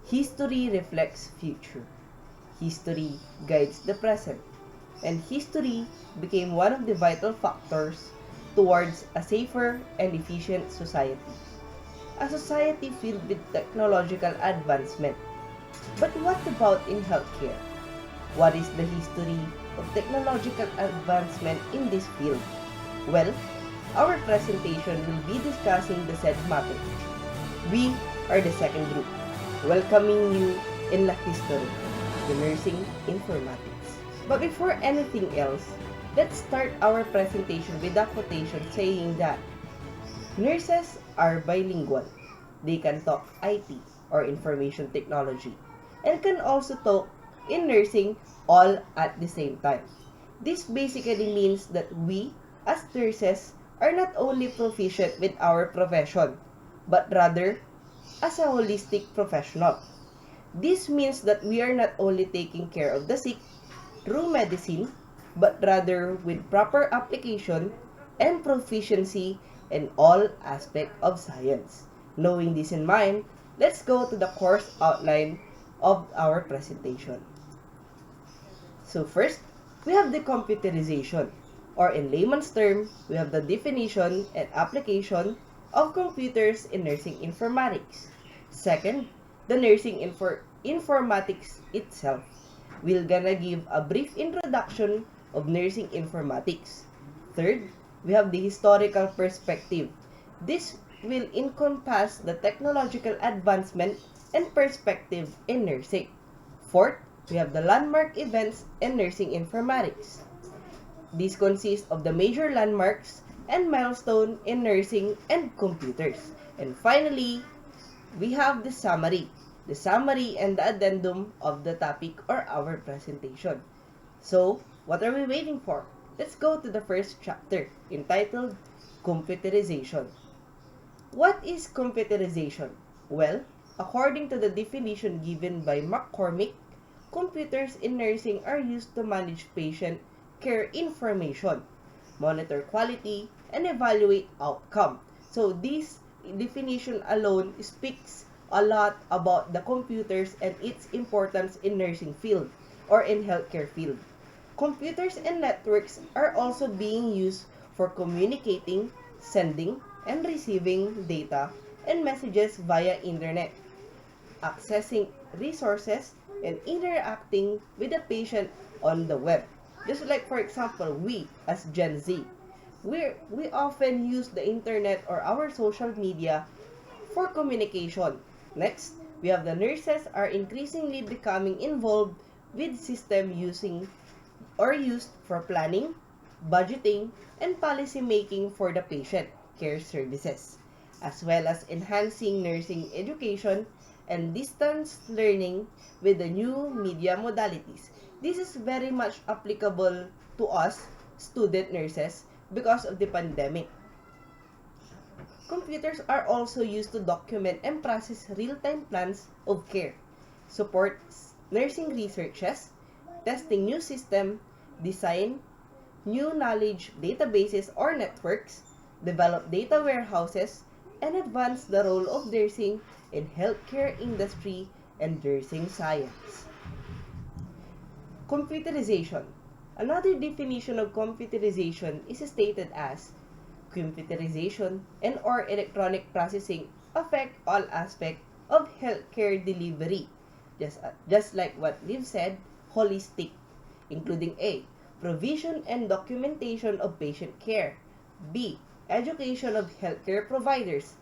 History reflects future. History guides the present. And history became one of the vital factors towards a safer and efficient society. A society filled with technological advancement. But what about in healthcare? What is the history of technological advancement in this field? Well, our presentation will be discussing the said matter. We are the second group, welcoming you in La Histore, the Nursing Informatics. But before anything else, let's start our presentation with a quotation saying that nurses are bilingual. They can talk IT or information technology and can also talk in nursing all at the same time. This basically means that we, as nurses, are not only proficient with our profession, but rather as a holistic professional. This means that we are not only taking care of the sick through medicine, but rather with proper application and proficiency in all aspects of science. Knowing this in mind, let's go to the course outline of our presentation. So first, we have the computerization, or in layman's term, we have the definition and application of computers in nursing informatics. Second, the nursing informatics itself. We're gonna give a brief introduction of nursing informatics. Third, we have the historical perspective. This will encompass the technological advancement and perspective in nursing. Fourth, we have the landmark events in nursing informatics. These consist of the major landmarks and milestone in nursing and computers. And finally, we have the summary and the addendum of the topic or our presentation. So, what are we waiting for? Let's go to the first chapter entitled Computerization. What is computerization? Well, according to the definition given by McCormick, computers in nursing are used to manage patient care information, monitor quality, and evaluate outcome. So this definition alone speaks a lot about the computers and its importance in nursing field or in healthcare field. Computers and networks are also being used for communicating, sending, and receiving data and messages via internet, accessing resources, and interacting with the patient on the web. Just like, for example, we as Gen Z, we often use the internet or our social media for communication. Next, we have the nurses are increasingly becoming involved with system used for planning, budgeting, and policy making for the patient care services, as well as enhancing nursing education and distance learning with the new media modalities. This is very much applicable to us, student nurses, because of the pandemic. Computers are also used to document and process real-time plans of care, support nursing researches, testing new system, design new knowledge databases or networks, develop data warehouses, and advance the role of nursing in healthcare industry and nursing science. Computerization. Another definition of computerization is stated as computerization and or electronic processing affect all aspects of healthcare delivery. Just like what Liv said, holistic, including A, provision and documentation of patient care. B, education of healthcare providers.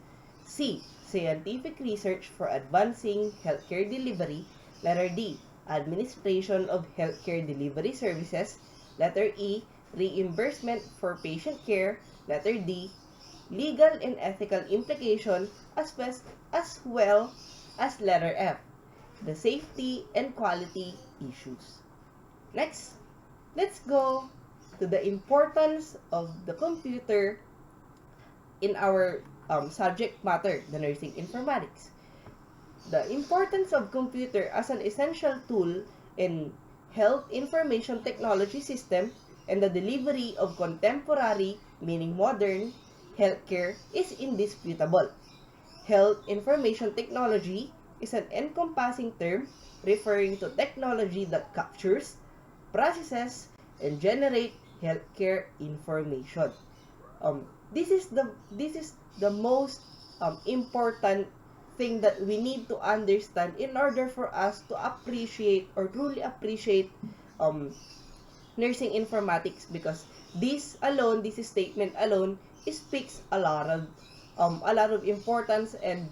C, scientific research for advancing healthcare delivery. Letter D, administration of healthcare delivery services. Letter E, reimbursement for patient care. Letter D, legal and ethical implication as well as letter F, the safety and quality issues. Next, let's go to the importance of the computer in our subject matter, the nursing informatics. The importance of computer as an essential tool in health information technology system and the delivery of contemporary, meaning modern, healthcare is indisputable. Health information technology is an encompassing term referring to technology that captures, processes, and generate healthcare information. This is the most important thing that we need to understand in order for us to appreciate or truly appreciate um, nursing informatics, because this statement alone speaks a lot of importance, and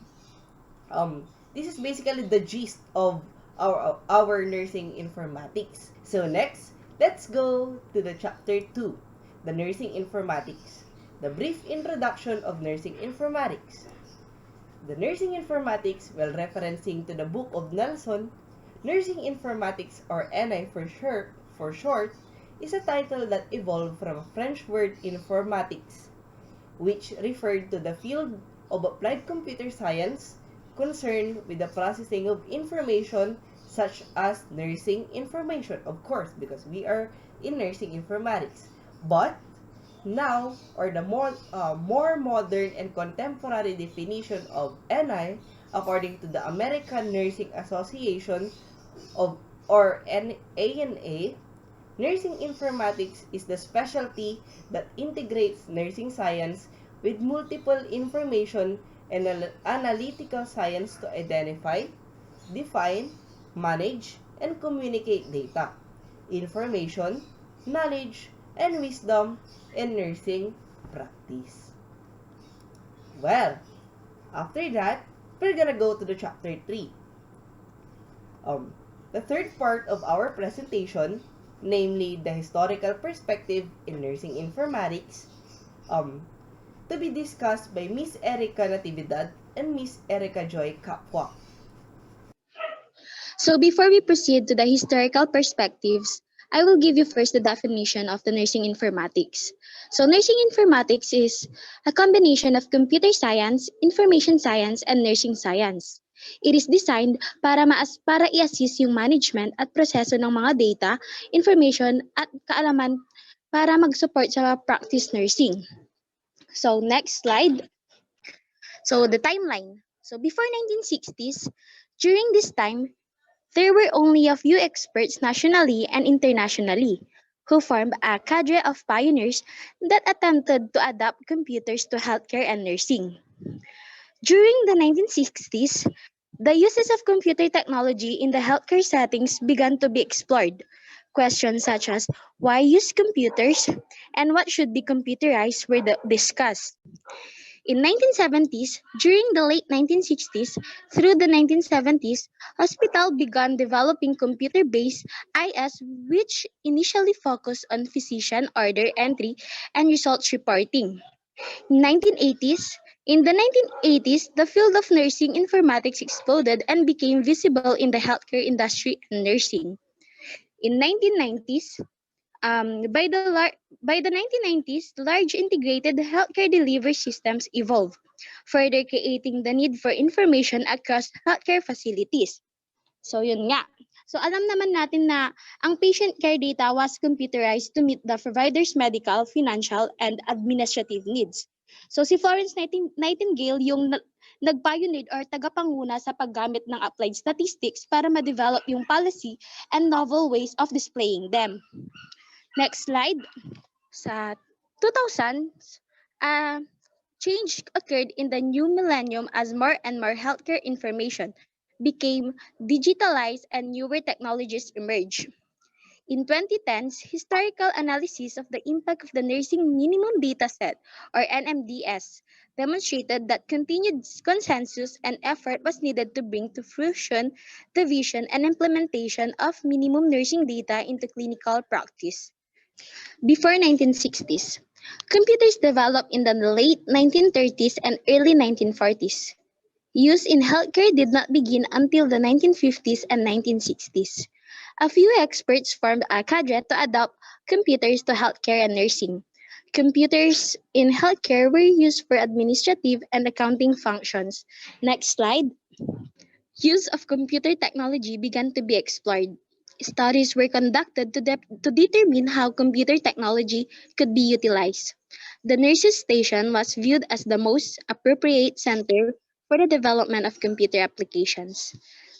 this is basically the gist of our nursing informatics. So next, let's go to the chapter 2, the nursing informatics. The brief introduction of nursing informatics. The nursing informatics, while referencing to the book of Nelson, nursing informatics, or NI for short, is a title that evolved from a French word informatics, which referred to the field of applied computer science concerned with the processing of information such as nursing information, of course, because we are in nursing informatics. But now, or the more modern and contemporary definition of NI, according to the American Nursing Association of or ANA, nursing informatics is the specialty that integrates nursing science with multiple information and analytical science to identify, define, manage, and communicate data, information, knowledge, and wisdom in nursing practice. Well, after that, we're gonna go to the chapter 3. Um, the third part of our presentation, namely the historical perspective in nursing informatics, um, to be discussed by Miss Erica Natividad and Miss Erica Joy Capua. So before we proceed to the historical perspectives, I will give you first the definition of the nursing informatics. So nursing informatics is a combination of computer science, information science, and nursing science. It is designed para i-assist yung management at proseso ng mga data, information, at kaalaman para mag-support sa practice nursing. So next slide. So the timeline. So before 1960s, during this time, there were only a few experts nationally and internationally who formed a cadre of pioneers that attempted to adapt computers to healthcare and nursing. During the 1960s, the uses of computer technology in the healthcare settings began to be explored. Questions such as why use computers and what should be computerized were discussed. In 1970s, during the late 1960s through the 1970s, hospital began developing computer-based IS which initially focused on physician order entry and results reporting. In 1980s, in the 1980s, the field of nursing informatics exploded and became visible in the healthcare industry and nursing. In 1990s, by the 1990s, large integrated healthcare delivery systems evolved, further creating the need for information across healthcare facilities. So yun nga. So alam naman natin na ang patient care data was computerized to meet the provider's medical, financial, and administrative needs. So si Florence Nightingale yung nag-pioneer or tagapanguna sa paggamit ng applied statistics para ma-develop yung policy and novel ways of displaying them. Next slide. Sa 2000s, change occurred in the new millennium as more and more healthcare information became digitalized and newer technologies emerged. In 2010s, historical analysis of the impact of the Nursing Minimum Data Set, or NMDS, demonstrated that continued consensus and effort was needed to bring to fruition the vision and implementation of minimum nursing data into clinical practice. Before 1960s, computers developed in the late 1930s and early 1940s. Use in healthcare did not begin until the 1950s and 1960s. A few experts formed a cadre to adopt computers to healthcare and nursing. Computers in healthcare were used for administrative and accounting functions. Next slide. Use of computer technology began to be explored. Studies were conducted to determine how computer technology could be utilized. The nurses' station was viewed as the most appropriate center for the development of computer applications.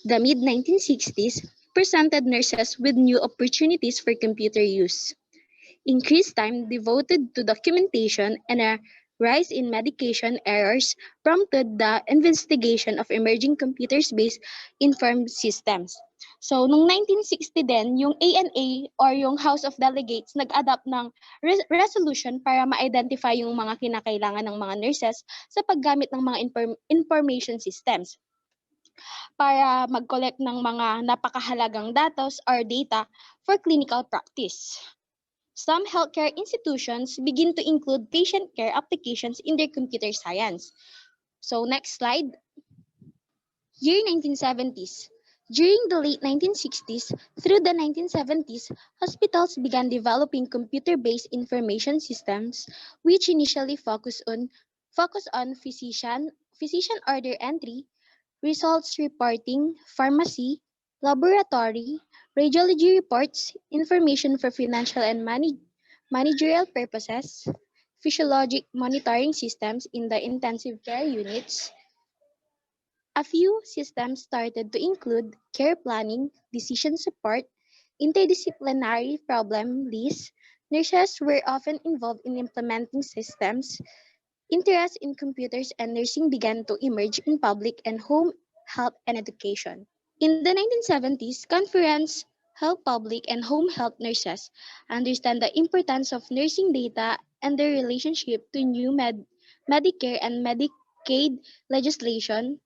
The mid 1960s presented nurses with new opportunities for computer use. Increased time devoted to documentation and a rise in medication errors prompted the investigation of emerging computers-based informed systems. So, noong 1960 din, yung ANA or yung House of Delegates nag-adapt ng resolution para ma-identify yung mga kinakailangan ng mga nurses sa paggamit ng mga information systems para mag-collect ng mga napakahalagang datos or data for clinical practice. Some healthcare institutions begin to include patient care applications in their computer science. So next slide. Year 1970s. During the late 1960s through the 1970s, hospitals began developing computer-based information systems which initially focus on physician order entry, results reporting, pharmacy, laboratory, radiology reports, information for financial and managerial purposes, physiologic monitoring systems in the intensive care units. A few systems started to include care planning, decision support, interdisciplinary problem lists. Nurses were often involved in implementing systems. Interest in computers and nursing began to emerge in public and home health and education. In the 1970s, conference helped public and home health nurses understand the importance of nursing data and their relationship to new Medicare and Medicaid legislation,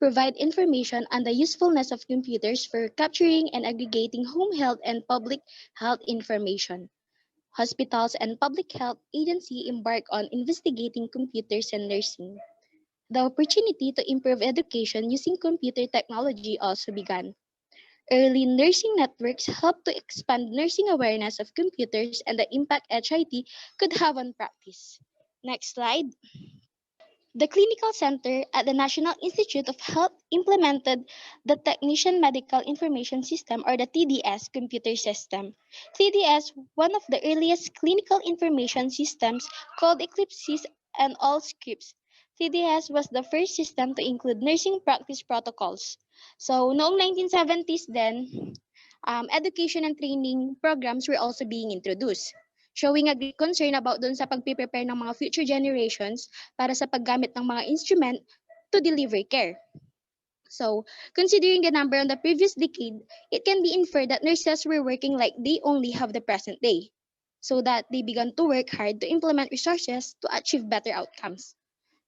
provide information on the usefulness of computers for capturing and aggregating home health and public health information. Hospitals and public health agencies embark on investigating computers and nursing. The opportunity to improve education using computer technology also began. Early nursing networks helped to expand nursing awareness of computers and the impact HIT could have on practice. Next slide. The Clinical Center at the National Institute of Health implemented the Technician Medical Information System or the TDS computer system. TDS, one of the earliest clinical information systems called Eclipses and all scripts. TDS was the first system to include nursing practice protocols. So, noong 1970s then, education and training programs were also being introduced, showing a great concern about dun sa pagpe-prepare ng mga future generations para sa paggamit ng mga instrument to deliver care. So, considering the number on the previous decade, it can be inferred that nurses were working like they only have the present day, so that they began to work hard to implement resources to achieve better outcomes.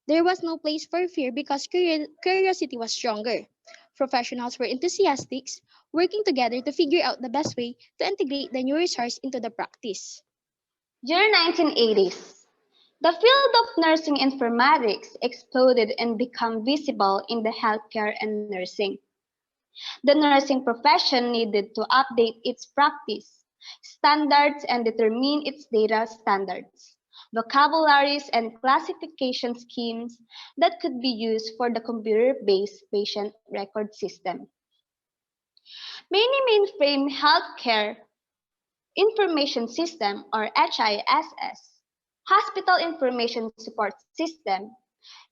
There was no place for fear because curiosity was stronger. Professionals were enthusiastic, working together to figure out the best way to integrate the new resource into the practice. During 1980s, the field of nursing informatics exploded and became visible in the healthcare and nursing. The nursing profession needed to update its practice standards and determine its data standards, vocabularies, and classification schemes that could be used for the computer-based patient record system. Many mainframe healthcare information system or HISS, hospital information support system,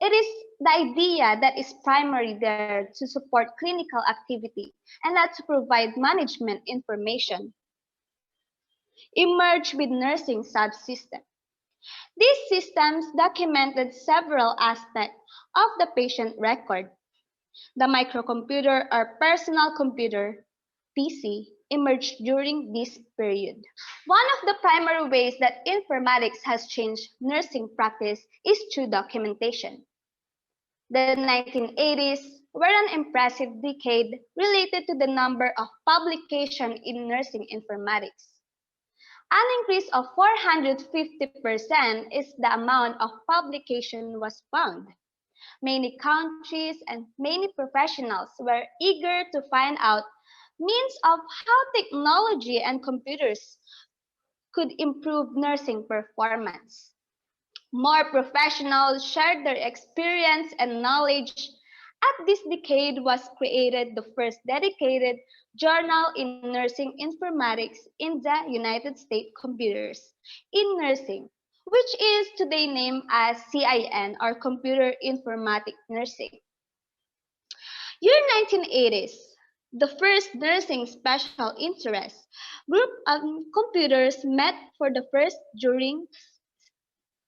it is the idea that is primarily there to support clinical activity and not to provide management information. Emerged with nursing subsystem. These systems documented several aspects of the patient record. The microcomputer or personal computer, PC, emerged during this period. One of the primary ways that informatics has changed nursing practice is through documentation. The 1980s were an impressive decade related to the number of publications in nursing informatics. An increase of 450% is the amount of publication was found. Many countries and many professionals were eager to find out means of how technology and computers could improve nursing performance. More professionals shared their experience and knowledge. At this decade was created the first dedicated journal in nursing informatics in the United States Computers in Nursing, which is today named as CIN or Computer Informatic Nursing. Year 1980s, the first nursing special interest group of computers met for the first during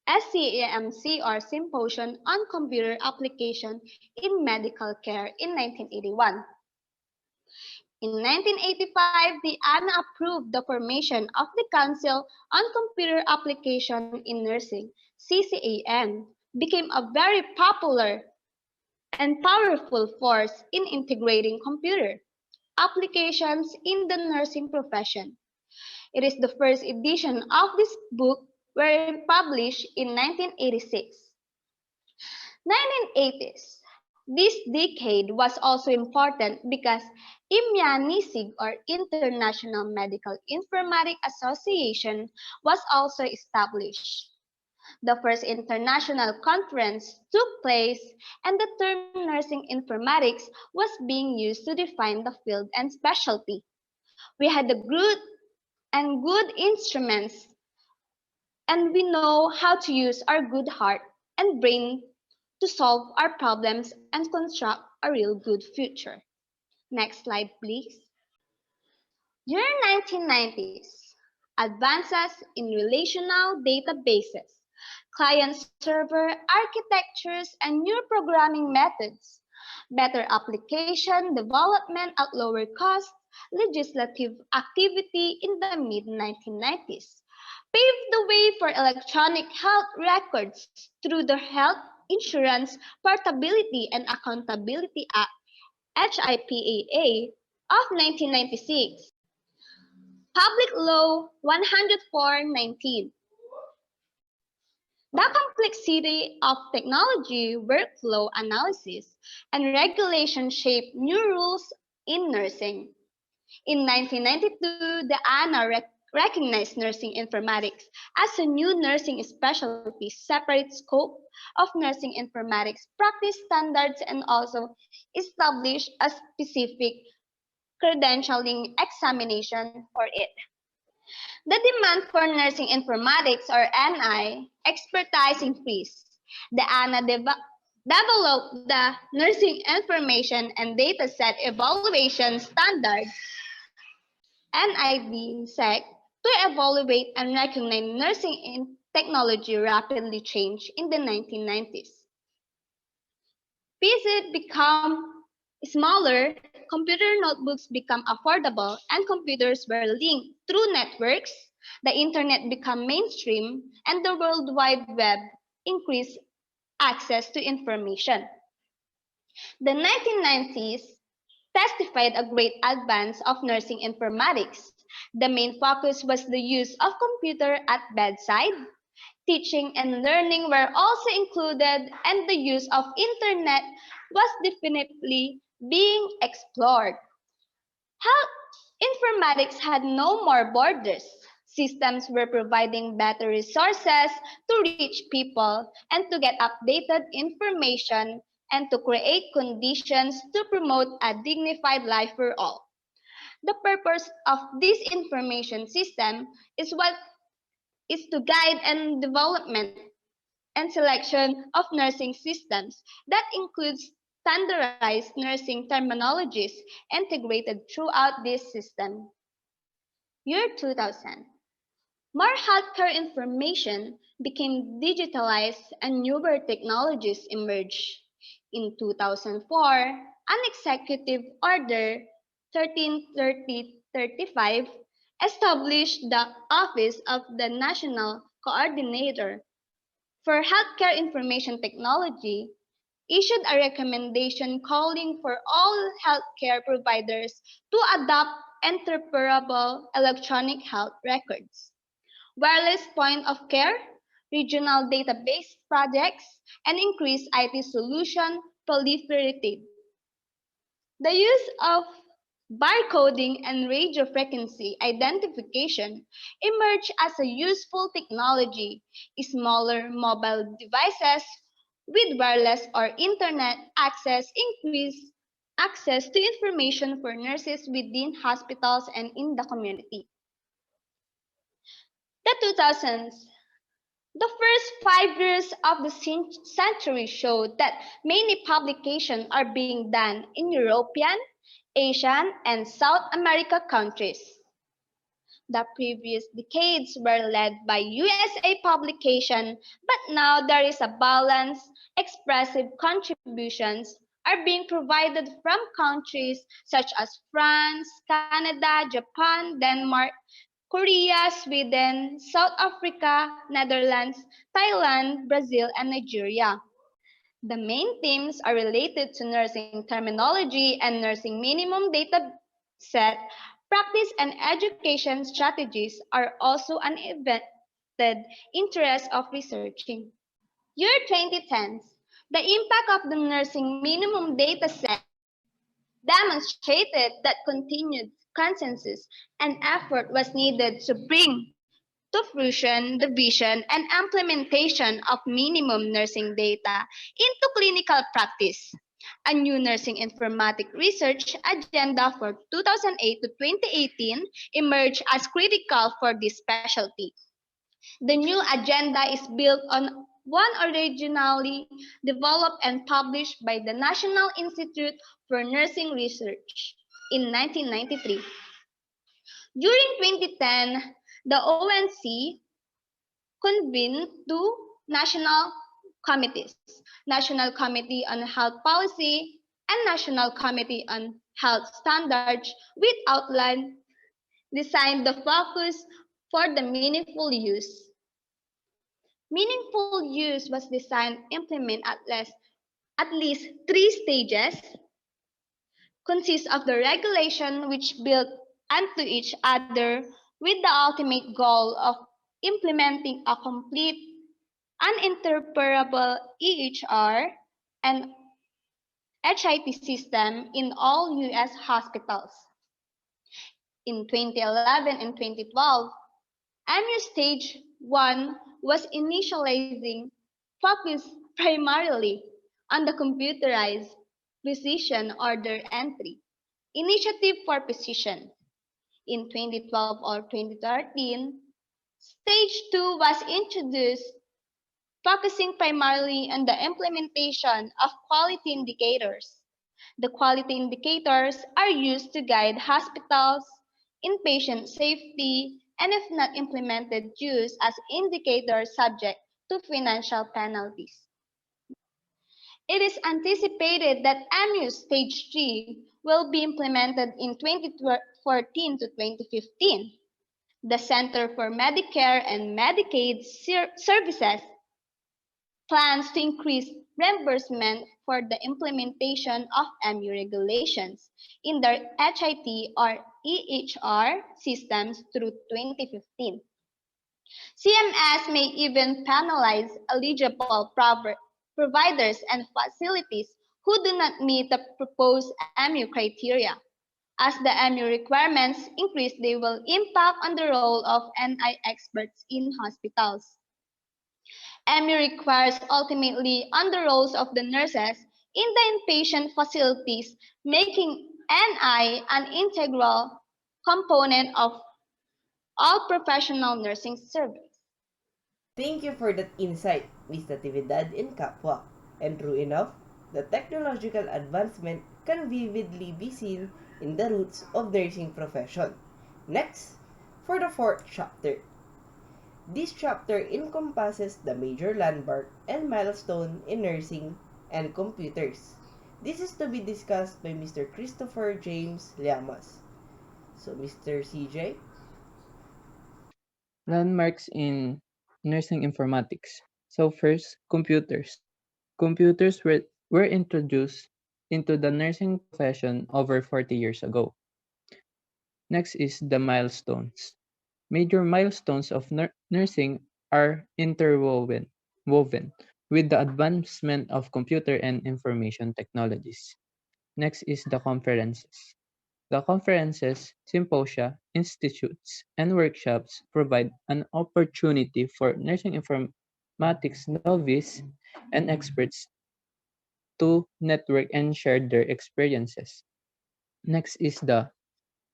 SCAMC or Symposium on Computer Application in Medical Care in 1981. In 1985, the ANA approved the formation of the Council on Computer Application in Nursing, CCAN, became a very popular and powerful force in integrating computer applications in the nursing profession. It is the first edition of this book were published in 1986. 1980s. This decade was also important because IMYANISIG or International Medical Informatics Association was also established. The first international conference took place and the term nursing informatics was being used to define the field and specialty. We had the good instruments and we know how to use our good heart and brain to solve our problems and construct a real good future. Next slide, please. During 1990s, advances in relational databases, client-server architectures, and new programming methods, better application development at lower cost, legislative activity in the mid-1990s, paved the way for electronic health records through the Health Insurance Portability and Accountability Act HIPAA of 1996, Public Law 104-19. The complexity of technology, workflow analysis, and regulation shaped new rules in nursing. In 1992, the ANA recognized nursing informatics as a new nursing specialty, separate scope of nursing informatics practice standards, and also established a specific credentialing examination for it. The demand for nursing informatics or NI expertise increased. The ANA developed the Nursing Information and Dataset Evaluation Standards NIDSEC to evaluate and recognize nursing technology rapidly changed in the 1990s. PCs become smaller, computer notebooks become affordable, and computers were linked through networks. The internet became mainstream, and the World Wide Web increased access to information. The 1990s testified a great advance of nursing informatics. The main focus was the use of computer at bedside. Teaching and learning were also included, and the use of internet was definitely being explored. Health informatics had no more borders. Systems were providing better resources to reach people and to get updated information and to create conditions to promote a dignified life for all. The purpose of this information system is to guide and development and selection of nursing systems that includes standardized nursing terminologies integrated throughout this system. Year 2000. More healthcare information became digitalized and newer technologies emerged. In 2004, an Executive Order 1330-35 established the Office of the National Coordinator for Healthcare Information Technology, issued a recommendation calling for all healthcare providers to adopt interoperable electronic health records, wireless point of care, regional database projects, and increased IT solution proliferated. The use of barcoding and radiofrequency identification emerged as a useful technology. Smaller mobile devices with wireless or internet access increased access to information for nurses within hospitals and in the community. The 2000s. The first 5 years of the century showed that many publications are being done in European, Asian, and South America countries. The previous decades were led by USA publication, but now there is a balance. Expressive contributions are being provided from countries such as France, Canada, Japan, Denmark, Korea, Sweden, South Africa, Netherlands, Thailand, Brazil, and Nigeria. The main themes are related to nursing terminology and nursing minimum data set. Practice and education strategies are also an invented interest of researching. Year 2010, the impact of the nursing minimum data set demonstrated that continued consensus and effort was needed to bring to fruition the vision and implementation of minimum nursing data into clinical practice. A new nursing informatics research agenda for 2008 to 2018 emerged as critical for this specialty. The new agenda is built on one originally developed and published by the National Institute for Nursing Research in 1993. During 2010, the ONC convened two national committees, National Committee on Health Policy and National Committee on Health Standards, with outline designed the focus for the meaningful use. Meaningful use was designed implement at least three stages, consist of the regulation which build onto each other with the ultimate goal of implementing a complete uninterpretable EHR and HIT system in all U.S. hospitals. In 2011 and 2012, MU Stage 1 was initializing focused primarily on the computerized physician order entry initiative for physicians. In 2012 or 2013, Stage 2 was introduced, focusing primarily on the implementation of quality indicators. The quality indicators are used to guide hospitals in patient safety and if not implemented used as indicators subject to financial penalties. It is anticipated that MU Stage 3 will be implemented in 2014 to 2015. The Center for Medicare and Medicaid Services plans to increase reimbursement for the implementation of MU regulations in their HIT or EHR systems through 2015. CMS may even penalize eligible providers and facilities who do not meet the proposed MU criteria. As the MU requirements increase, they will impact on the role of NI experts in hospitals. MU requires ultimately on the roles of the nurses in the inpatient facilities, making NI an integral component of all professional nursing service. Thank you for that insight, Miss Natividad in Kapwa. And true enough, the technological advancement can vividly be seen in the roots of the nursing profession. Next, for the fourth chapter. This chapter encompasses the major landmark and milestone in nursing and computers. This is to be discussed by Mr. Christopher James Llamas. So, Mr. CJ? Landmarks in nursing informatics. So first, computers. Computers were introduced into the nursing profession over 40 years ago. Next is the milestones. Major milestones of nursing are woven with the advancement of computer and information technologies. Next is the conferences. The conferences, symposia, institutes, and workshops provide an opportunity for nursing informatics novice and experts to network and share their experiences. Next is the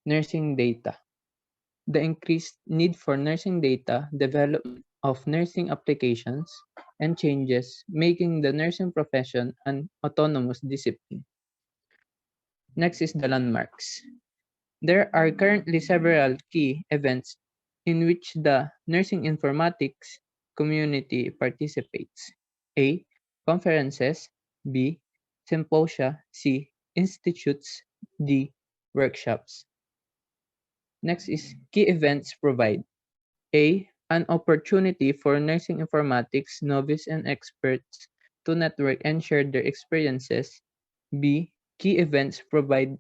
nursing data. The increased need for nursing data development of nursing applications and changes, making the nursing profession an autonomous discipline. Next is the landmarks. There are currently several key events in which the nursing informatics community participates. A. Conferences. B. Symposia. C. Institutes. D. Workshops. Next is key events provide. A. An opportunity for nursing informatics novice and experts to network and share their experiences. B. Key events provide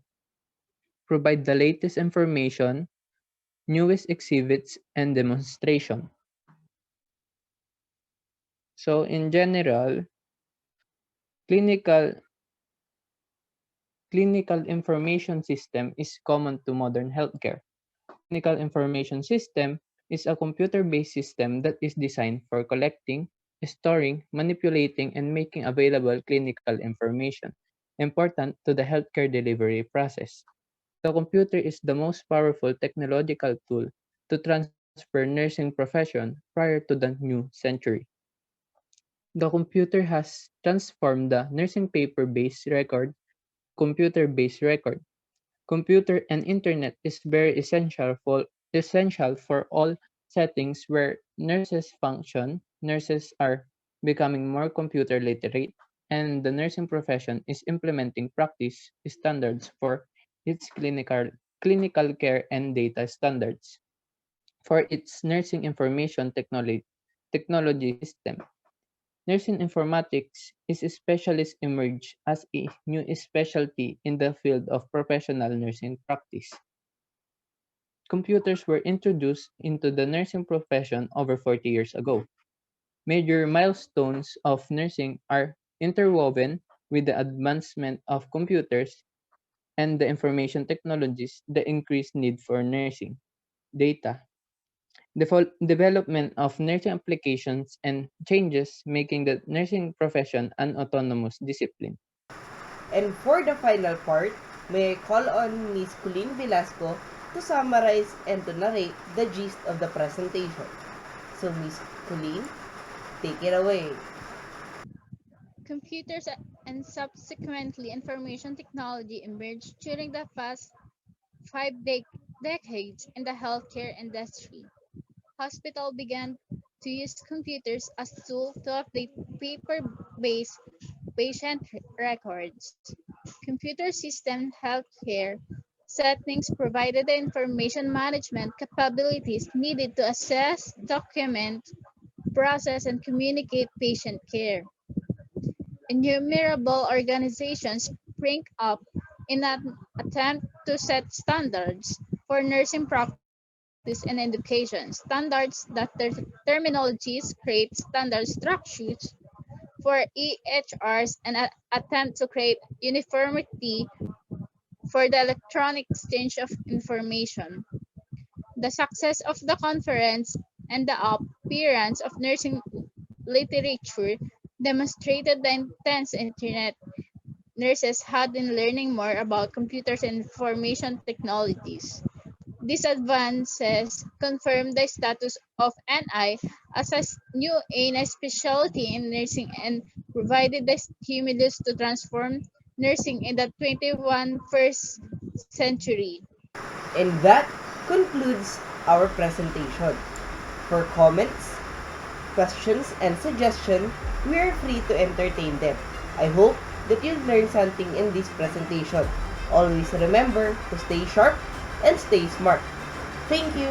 the latest information, newest exhibits, and demonstration. So in general, clinical clinical information system is common to modern healthcare. Clinical information system is a computer-based system that is designed for collecting, storing, manipulating, and making available clinical information important to the healthcare delivery process. The computer is the most powerful technological tool to transfer nursing profession prior to the new century. The computer has transformed the nursing paper-based record to computer-based record. Computer and internet is very essential for all settings where nurses function. Nurses are becoming more computer literate, and the nursing profession is implementing practice standards for its clinical care and data standards for its nursing information technology system. Nursing informatics is a specialist emerged as a new specialty in the field of professional nursing practice. Computers were introduced into the nursing profession over 40 years ago. Major milestones of nursing are interwoven with the advancement of computers and the information technologies, the increased need for nursing data, development of nursing applications, and changes making the nursing profession an autonomous discipline. And for the final part, may I call on Miss Colleen Velasco to summarize and to narrate the gist of the presentation. So Miss Colleen, take it away. Computers and subsequently information technology emerged during the past decades in the healthcare industry. Hospitals began to use computers as tools to update paper-based patient records. Computer system healthcare settings provided the information management capabilities needed to assess, document, process, and communicate patient care. Innumerable organizations spring up in an attempt to set standards for nursing practice and education. Standards that terminologies create standard structures for EHRs and attempt to create uniformity for the electronic exchange of information. The success of the conference and the appearance of nursing literature demonstrated the intense interest nurses had in learning more about computers and information technologies. These advances confirmed the status of NI as a new A specialty in nursing and provided the stimulus to transform nursing in the 21st century. And that concludes our presentation. For comments, questions, and suggestions, we are free to entertain them. I hope that you've learned something in this presentation. Always remember to stay sharp and stay smart. Thank you.